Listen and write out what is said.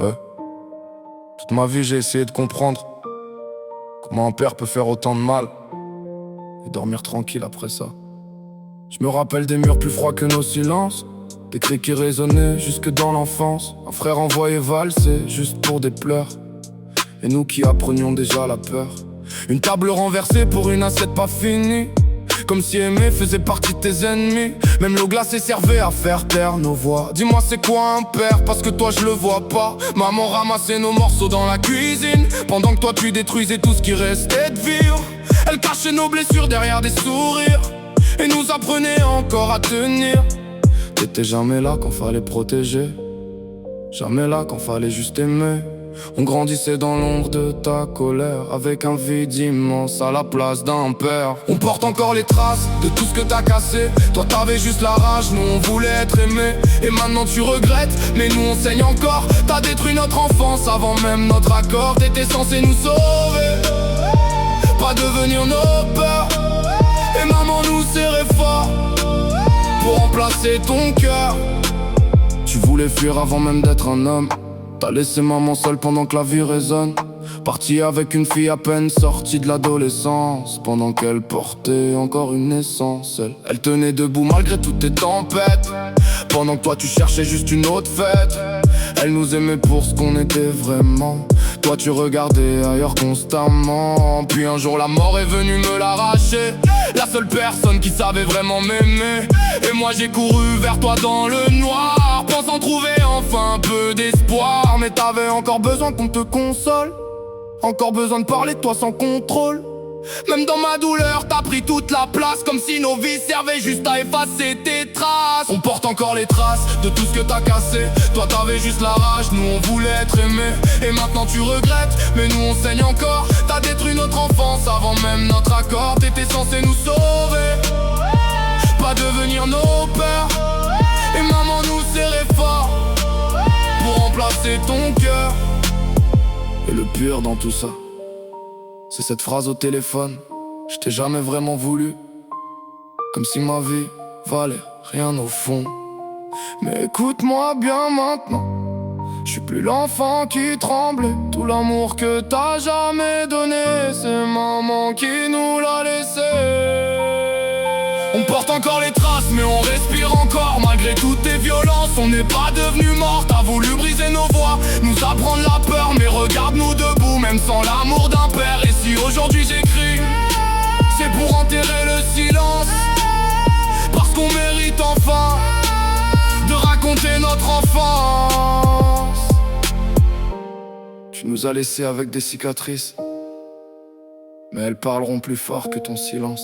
Ouais. Toute ma vie j'ai essayé de comprendre comment un père peut faire autant de mal et dormir tranquille après ça. Je me rappelle des murs plus froids que nos silences, des cris qui résonnaient jusque dans l'enfance. Un frère envoyé valser juste pour des pleurs, et nous qui apprenions déjà la peur. Une table renversée pour une assiette pas finie, comme si aimer faisait partie de tes ennemis. Même l'eau glacée servait à faire taire nos voix. Dis-moi c'est quoi un père, parce que toi je le vois pas. Maman ramassait nos morceaux dans la cuisine, pendant que toi tu détruisais tout ce qui restait de vivre. Elle cachait nos blessures derrière des sourires et nous apprenait encore à tenir. T'étais jamais là quand fallait protéger, jamais là quand fallait juste aimer. On grandissait dans l'ombre de ta colère, avec un vide immense à la place d'un père. On porte encore les traces de tout ce que t'as cassé. Toi t'avais juste la rage, nous on voulait être aimés. Et maintenant tu regrettes, mais nous on saigne encore. T'as détruit notre enfance avant même notre accord. T'étais censé nous sauver, pas devenir nos peurs. Et maman nous serrait fort pour remplacer ton cœur. Tu voulais fuir avant même d'être un homme. T'as laissé maman seule pendant que la vie résonne. Parti avec une fille à peine sortie de l'adolescence, pendant qu'elle portait encore une naissance. Elle tenait debout malgré toutes tes tempêtes, pendant que toi tu cherchais juste une autre fête. Elle nous aimait pour ce qu'on était vraiment. Toi tu regardais ailleurs constamment. Puis un jour la mort est venue me l'arracher, la seule personne qui savait vraiment m'aimer. Et moi j'ai couru vers toi dans le noir, pensant trouver enfin un peu d'espoir. Mais t'avais encore besoin qu'on te console, encore besoin de parler de toi sans contrôle. Même dans ma douleur t'as pris toute la place, comme si nos vies servaient juste à effacer tes traces. On porte encore les traces de tout ce que t'as cassé. Toi t'avais juste la rage, nous on voulait être aimés. Et maintenant tu regrettes, mais nous on saigne encore. T'as détruit notre enfance avant même notre accord. T'étais censé nous sauver, pas devenir nos peurs. Et maman nous serrait fort pour remplacer ton cœur. Et le pire dans tout ça, c'est cette phrase au téléphone: je t'ai jamais vraiment voulu, comme si ma vie valait rien au fond. Mais écoute-moi bien maintenant, je suis plus l'enfant qui tremblait. Tout l'amour que t'as jamais donné, c'est maman qui nous l'a laissé. On porte encore les traces, mais on respire encore. Malgré toutes tes violences, on n'est pas devenu mort. T'as voulu briser nos voix, nous apprendre la peur. Mais regarde-nous debout, même sans l'amour d'un père. Et si aujourd'hui j'écris, c'est pour enterrer le silence, parce qu'on mérite enfin de raconter notre enfance. Tu nous as laissés avec des cicatrices, mais elles parleront plus fort que ton silence.